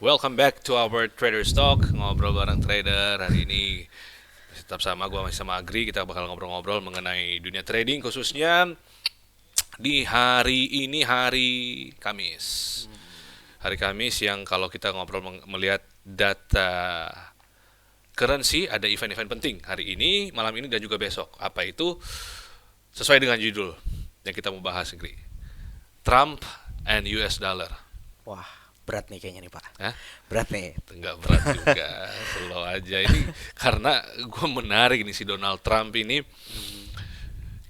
Welcome back to our Traders Talk, ngobrol bareng trader. Hari ini tetap sama gue, masih sama Agri. Kita bakal ngobrol-ngobrol mengenai dunia trading, khususnya di hari ini, hari Kamis. Hari Kamis yang kalau kita ngobrol melihat data currency, ada event-event penting hari ini, malam ini, dan juga besok. Apa itu? Sesuai dengan judul yang kita mau bahas, Agri. Trump and US dollar. Wah, berat nih kayaknya nih Pak. Hah? Berat nih. Enggak berat juga, slow aja ini. Karena gue menarik nih si Donald Trump ini.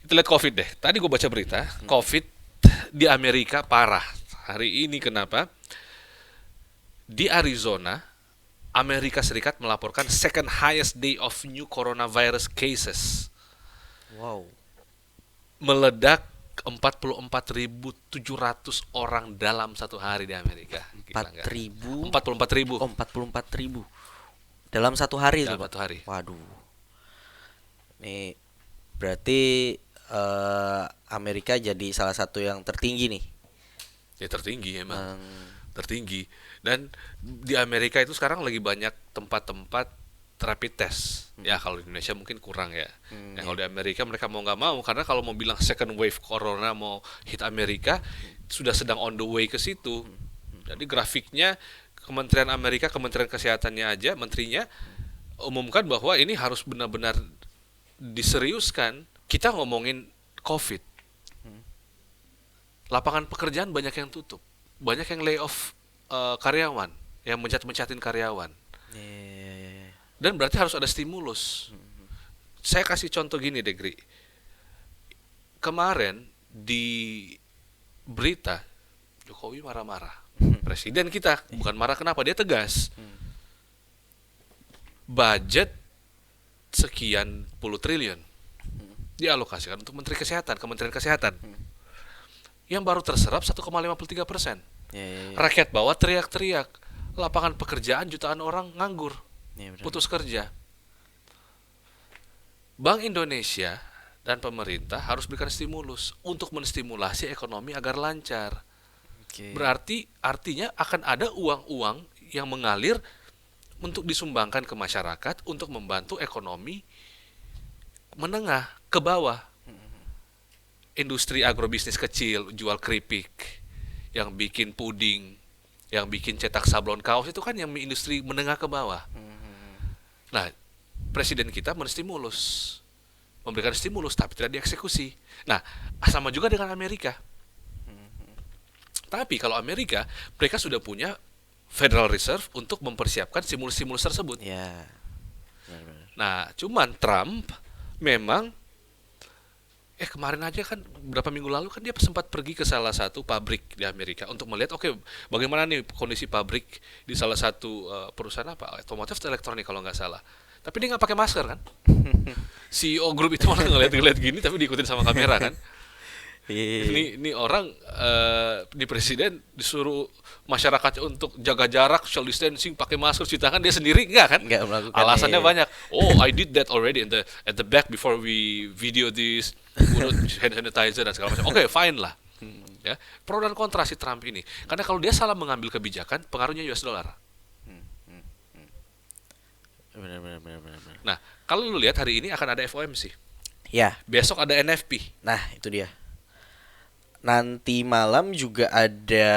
Kita lihat COVID deh. Tadi gue baca berita, COVID di Amerika parah. Hari ini kenapa? Di Arizona, Amerika Serikat melaporkan second highest day of new coronavirus cases. Wow. Meledak 44.700 orang dalam satu hari di Amerika. 4.000. 44.000. Oh, 44.000. Dalam satu hari Dalam tuh, Pak. satu hari. Waduh. Nih berarti Amerika jadi salah satu yang tertinggi nih. Ya tertinggi emang. Tertinggi. Dan di Amerika itu sekarang lagi banyak tempat-tempat rapid test. Ya kalau di Indonesia mungkin kurang ya. Kalau di Amerika mereka mau nggak mau, karena kalau mau bilang second wave corona mau hit Amerika, sudah sedang on the way ke situ. Jadi grafiknya Kementerian Amerika, Kementerian Kesehatannya aja, menterinya umumkan bahwa ini harus benar-benar diseriuskan. Kita ngomongin COVID, lapangan pekerjaan banyak yang tutup, banyak yang lay off karyawan, yang mencat-mencatin karyawan. Dan berarti harus ada stimulus. Saya kasih contoh gini deh, Gri. Kemarin di berita Jokowi marah-marah. Presiden kita bukan marah, kenapa? Dia tegas. Budget sekian puluh triliun dialokasikan untuk Menteri Kesehatan, Kementerian Kesehatan. Yang baru terserap 1,53%. Rakyat bawah teriak-teriak. Lapangan pekerjaan jutaan orang nganggur, putus kerja. Bank Indonesia dan pemerintah harus berikan stimulus untuk menstimulasi ekonomi agar lancar. Berarti artinya akan ada uang-uang yang mengalir untuk disumbangkan ke masyarakat untuk membantu ekonomi menengah ke bawah. Industri agrobisnis kecil, jual keripik, yang bikin puding, yang bikin cetak sablon kaos, itu kan yang industri menengah ke bawah. Nah, presiden kita memberikan stimulus tapi tidak dieksekusi. Nah, sama juga dengan Amerika. Tapi kalau Amerika, mereka sudah punya Federal Reserve untuk mempersiapkan stimulus-stimulus tersebut. Nah, cuman Trump memang kemarin aja kan, berapa minggu lalu kan dia sempat pergi ke salah satu pabrik di Amerika untuk melihat bagaimana nih kondisi pabrik di salah satu perusahaan otomotif atau elektronik kalau nggak salah. Tapi dia nggak pakai masker kan. CEO grup itu malah ngeliat gini tapi diikutin sama kamera kan. Ini orang di presiden disuruh masyarakat untuk jaga jarak, social distancing, pakai masker, cuci tangan, dia sendiri enggak kan? Enggak melakukan. Alasannya banyak. I did that already at the back before we video this, hand sanitizer dan segala macam. Fine lah. Ya, pro dan kontra si Trump ini. Karena kalau dia salah mengambil kebijakan, pengaruhnya US dollar. Benar. Nah, kalau lu lihat hari ini akan ada FOMC. Ya. Besok ada NFP. Nah, itu dia. Nanti malam juga ada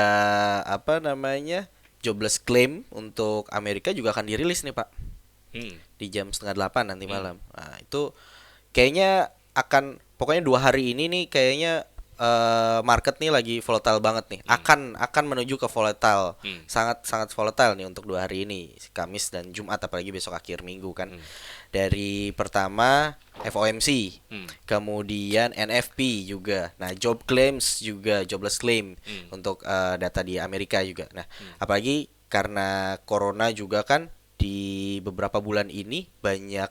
jobless claim untuk Amerika juga akan dirilis nih Pak. Di jam 7:30 nanti malam. Nah, itu kayaknya pokoknya 2 hari ini nih kayaknya market nih lagi volatile banget nih. Akan menuju ke volatile. Sangat volatile nih untuk 2 hari ini, Kamis dan Jumat, apalagi besok akhir minggu kan. Dari pertama FOMC, kemudian NFP juga. Nah, job claims juga, jobless claim untuk data di Amerika juga. Nah, apalagi karena corona juga kan di beberapa bulan ini banyak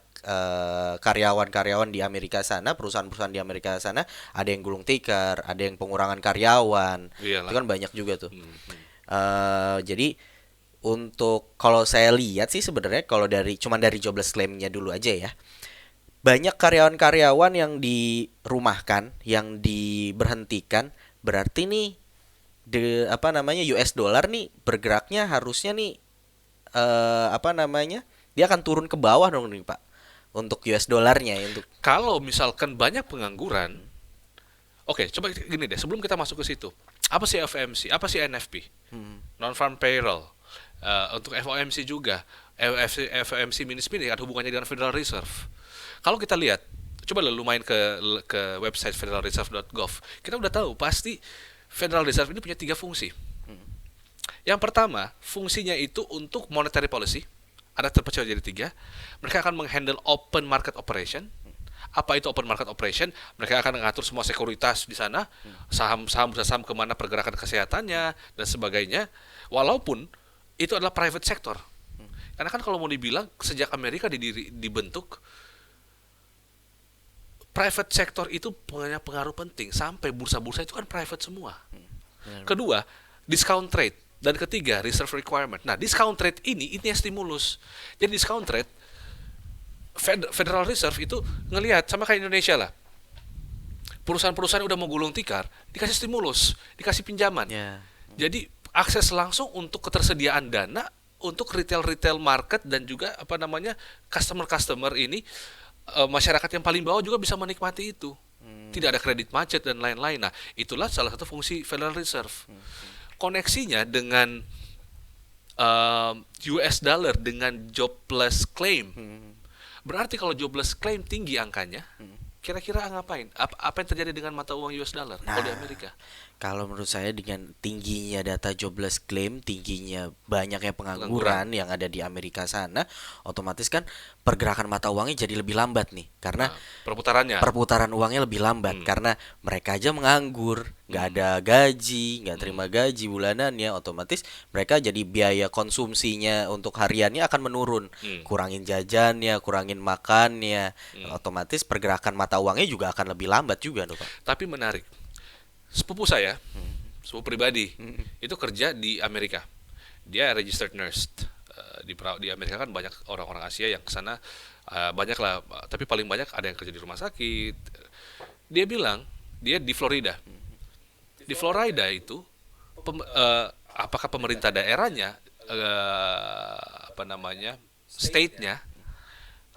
karyawan-karyawan di Amerika sana, perusahaan-perusahaan di Amerika sana ada yang gulung tikar, ada yang pengurangan karyawan. Iyalah. Itu kan banyak juga tuh. Jadi untuk kalau saya lihat sih sebenarnya kalau dari jobless claim-nya dulu aja ya, banyak karyawan-karyawan yang dirumahkan, yang diberhentikan, berarti nih US dollar nih bergeraknya harusnya nih dia akan turun ke bawah dong nih Pak. Untuk US dollarnya ya, untuk Kalau misalkan banyak pengangguran, oke, coba gini deh, sebelum kita masuk ke situ, apa sih FOMC, apa sih NFP, non-farm payroll. Untuk FOMC juga, FOMC minus ini ada hubungannya dengan Federal Reserve. Kalau kita lihat, coba lu main ke website federalreserve.gov, kita udah tahu pasti Federal Reserve ini punya 3 fungsi. Yang pertama, fungsinya itu untuk monetary policy, ada terpecah jadi 3. Mereka akan menghandle open market operation. Apa itu open market operation? Mereka akan mengatur semua sekuritas di sana, saham kemana pergerakan kesehatannya dan sebagainya. Walaupun itu adalah private sector. Karena kan kalau mau dibilang sejak Amerika dibentuk, private sector itu punya pengaruh penting. Sampai bursa-bursa itu kan private semua. Kedua, discount rate. Dan ketiga, reserve requirement. Nah, discount rate ini yang stimulus. Jadi discount rate, Federal Reserve itu ngelihat sama kayak Indonesia lah. Perusahaan-perusahaan udah mau gulung tikar, dikasih stimulus, dikasih pinjaman. Jadi akses langsung untuk ketersediaan dana untuk retail market dan juga customer ini, masyarakat yang paling bawah juga bisa menikmati itu. Tidak ada kredit macet dan lain-lain. Nah, itulah salah satu fungsi Federal Reserve. Koneksinya dengan US dollar dengan jobless claim. Berarti kalau jobless claim tinggi angkanya, kira-kira ngapain? Apa yang terjadi dengan mata uang US dollar kalau di Amerika? Kalau menurut saya dengan tingginya data jobless claim, tingginya banyaknya pengangguran yang ada di Amerika sana, otomatis kan pergerakan mata uangnya jadi lebih lambat nih, karena perputaran uangnya lebih lambat karena mereka aja menganggur, nggak ada gaji, nggak terima gaji bulanannya, otomatis mereka jadi biaya konsumsinya untuk hariannya akan menurun, kurangin jajannya, kurangin makannya, otomatis pergerakan mata uangnya juga akan lebih lambat juga, Pak. Tapi menarik. Sepupu saya, sepupu pribadi, itu kerja di Amerika. Dia registered nurse. Di Amerika kan banyak orang-orang Asia yang kesana, banyak lah. Tapi paling banyak ada yang kerja di rumah sakit. Dia bilang, dia di Florida. Di Florida itu, apakah pemerintah daerahnya, state-nya,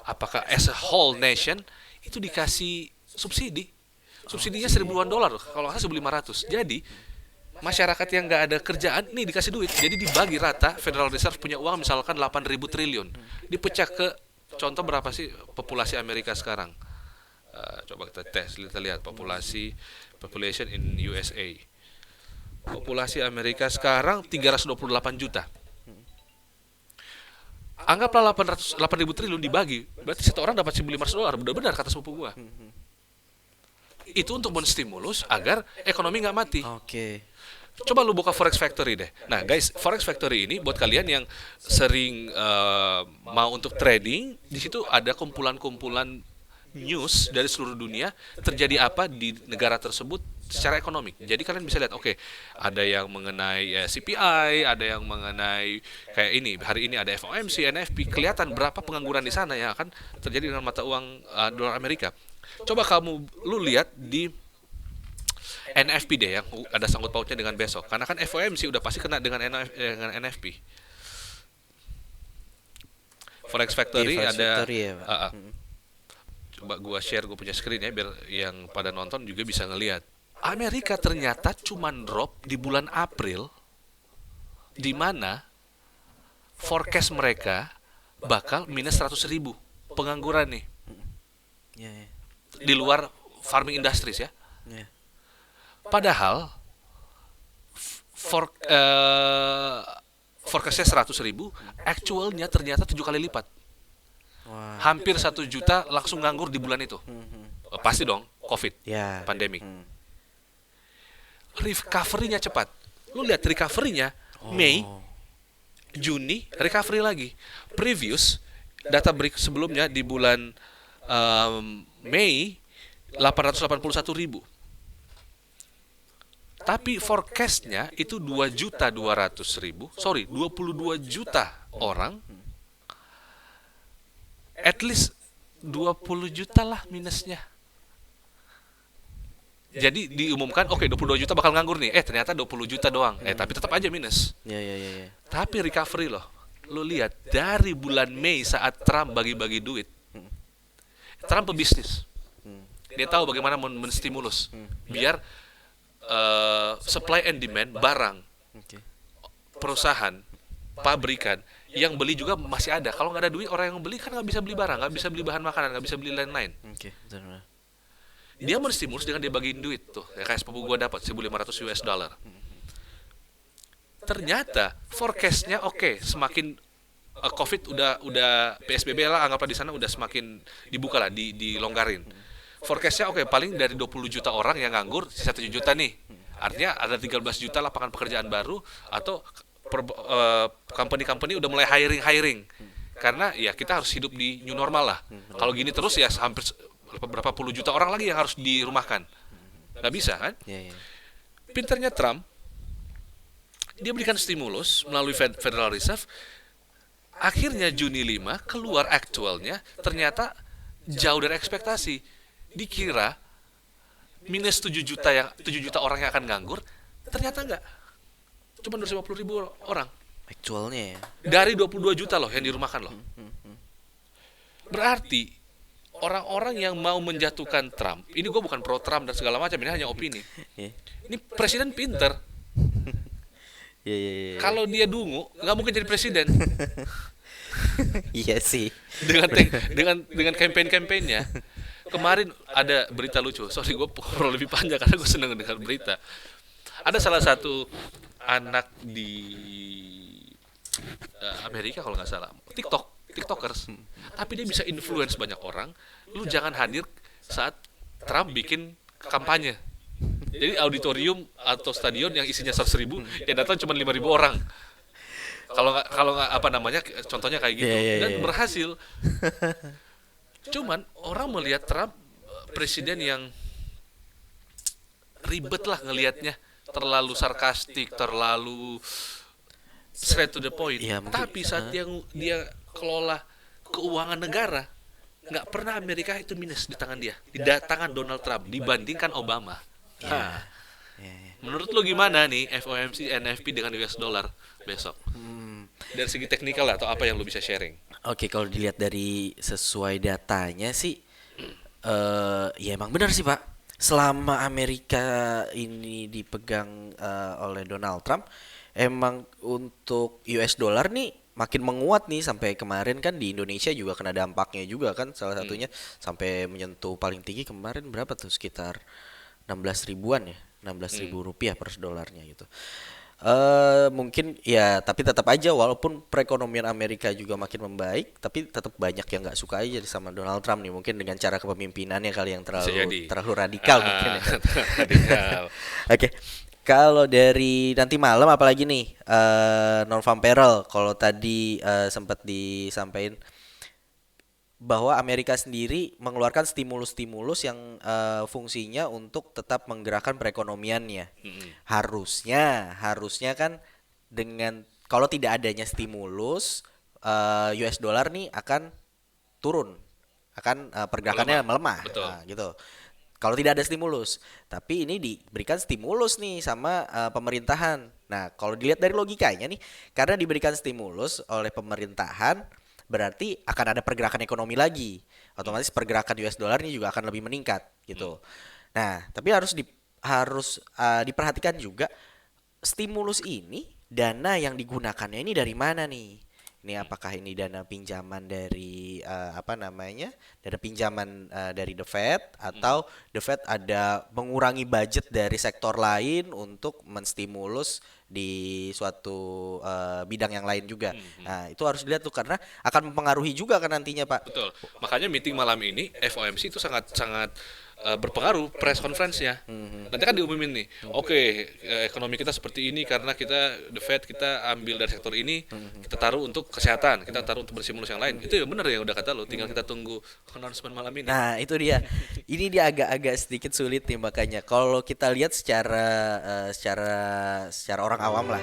apakah as a whole nation, itu dikasih subsidi. Subsidinya $1.000-an, kalau nggak $1.500. Jadi masyarakat yang nggak ada kerjaan ini dikasih duit, jadi dibagi rata. Federal Reserve punya uang misalkan 8.000 triliun, dipecah ke contoh berapa sih populasi Amerika sekarang. Coba kita lihat population in USA. Populasi Amerika sekarang 328 juta. Anggaplah 8.000 triliun dibagi, berarti satu orang dapat $1.500. Benar-benar kata sepupu gua. Itu untuk menstimulus agar ekonomi nggak mati. Coba lu buka Forex Factory deh. Nah guys, Forex Factory ini buat kalian yang sering mau untuk trading, di situ ada kumpulan-kumpulan news dari seluruh dunia terjadi apa di negara tersebut secara ekonomi. Jadi kalian bisa lihat, ada yang mengenai CPI, ada yang mengenai kayak ini, hari ini ada FOMC, NFP, kelihatan berapa pengangguran di sana yang akan terjadi dengan mata uang dolar Amerika. Coba lu lihat di NFP deh yang ada sangkut pautnya dengan besok. Karena kan FOMC udah pasti kena dengan NFP. Forex Factory ada. Coba gua share, gua punya screen ya biar yang pada nonton juga bisa ngelihat. Amerika ternyata cuman drop di bulan April, di mana forecast mereka bakal minus 100.000 pengangguran nih. Di luar farming industries ya. Padahal forecastnya 100.000, actualnya ternyata 7 kali lipat. Hampir 1 juta langsung nganggur di bulan itu. Pasti dong, COVID, pandemik. Recovery-nya cepat. Lu lihat recovery-nya Mei, Juni, recovery lagi. Previous data break sebelumnya di bulan Mei 881.000. Tapi forecastnya itu 22 juta orang. At least 20 juta lah minusnya. Jadi diumumkan oke 22 juta bakal nganggur nih. Ternyata 20 juta doang. Tapi tetap aja minus. Ya, ya, ya, ya. Tapi recovery loh. Lu lihat dari bulan Mei saat Trump bagi-bagi duit. Trump pebisnis. Dia tahu bagaimana menstimulus biar supply and demand barang, Oke. perusahaan, pabrikan yang beli juga masih ada. Kalau nggak ada duit, orang yang beli kan nggak bisa beli barang, nggak bisa beli bahan makanan, nggak bisa beli lain-lain. Oke, benar. Dia menstimulus dengan dia bagiin duit tuh. Ya kayak sepupu gua dapat 1.500 US dollar. Ternyata forecastnya oke, semakin COVID udah PSBB lah, anggaplah di sana udah semakin dibuka lah, dilonggarin. Forecastnya oke, paling dari 20 juta orang yang nganggur, sisa 7 juta nih. Artinya ada 13 juta lapangan pekerjaan baru atau company-company udah mulai hiring. Karena ya kita harus hidup di new normal lah. Kalau gini terus ya hampir berapa puluh juta orang lagi yang harus dirumahkan. Nggak bisa kan? Ya, ya. Pinternya Trump, dia berikan stimulus melalui Federal Reserve. Akhirnya Juni 5 keluar aktualnya ternyata jauh dari ekspektasi. Dikira minus 7 juta orang yang akan nganggur, ternyata enggak. Cuma 250.000 orang. Aktualnya ya. Dari 22 juta loh yang dirumahkan loh. Berarti orang-orang yang mau menjatuhkan Trump, ini gue bukan pro Trump dan segala macam, ini hanya opini. Ya. Ini presiden pinter. Ya, ya, ya. Kalau dia dungu, nggak mungkin jadi presiden. Iya sih. dengan campaign-campaignnya. Kemarin ada berita lucu. Sorry gue perlu lebih panjang karena gue seneng dengar berita. Ada salah satu anak di Amerika kalau nggak salah, TikTokers. Tapi dia bisa influence banyak orang. Lu jangan hadir saat Trump bikin kampanye. Jadi auditorium atau stadion yang isinya 100.000, yang datang cuma 5.000 orang. Kalau nggak apa namanya, contohnya kayak gitu, dan berhasil. Cuman orang melihat Trump presiden yang ribet lah ngelihatnya, terlalu sarkastik, terlalu straight to the point. Ya, tapi saat dia kelola keuangan negara, nggak pernah Amerika itu minus di tangan dia, di tangan Donald Trump dibandingkan Obama. Ya. Menurut lo gimana nih FOMC NFP dengan US dollar besok? Dari segi teknikal atau apa yang lo bisa sharing? Oke, kalau dilihat dari sesuai datanya sih, ya emang benar sih Pak. Selama Amerika ini dipegang oleh Donald Trump, emang untuk US dollar nih makin menguat nih, sampai kemarin kan di Indonesia juga kena dampaknya juga kan, salah satunya sampai menyentuh paling tinggi kemarin berapa tuh, sekitar 16 ribuan ya, 16.000 rupiah per dolarnya gitu. Mungkin ya, tapi tetap aja walaupun perekonomian Amerika juga makin membaik, tapi tetap banyak yang nggak suka aja sama Donald Trump nih, mungkin dengan cara kepemimpinannya kali yang terlalu radikal mungkin ya. Radikal. Oke. Kalau dari nanti malam apalagi nih, non-farm payroll, kalau tadi sempat disampaikan bahwa Amerika sendiri mengeluarkan stimulus-stimulus yang fungsinya untuk tetap menggerakkan perekonomiannya. Harusnya kan, dengan kalau tidak adanya stimulus, US dollar nih akan turun, akan pergerakannya melemah. Nah, gitu. Kalau tidak ada stimulus, tapi ini diberikan stimulus nih sama pemerintahan. Nah, kalau dilihat dari logikanya nih, karena diberikan stimulus oleh pemerintahan, berarti akan ada pergerakan ekonomi lagi. Otomatis pergerakan US dollar ini juga akan lebih meningkat gitu. Nah, tapi harus diperhatikan juga, stimulus ini, dana yang digunakannya ini dari mana nih? Ini apakah ini dana pinjaman dari dana pinjaman dari The Fed, atau The Fed ada mengurangi budget dari sektor lain untuk menstimulus di suatu bidang yang lain juga. Nah, itu harus dilihat tuh, karena akan mempengaruhi juga kan nantinya, Pak. Betul. Makanya meeting malam ini FOMC itu sangat berpengaruh press conference-nya. Nanti kan diumumin nih. Oke, ekonomi kita seperti ini karena kita The Fed kita ambil dari sektor ini, kita taruh untuk kesehatan, kita taruh untuk berstimulus yang lain. Itu ya benar yang udah kata lo, tinggal kita tunggu announcement malam ini. Nah, itu dia. Ini dia agak sedikit sulit nih, makanya kalau kita lihat secara orang awam lah.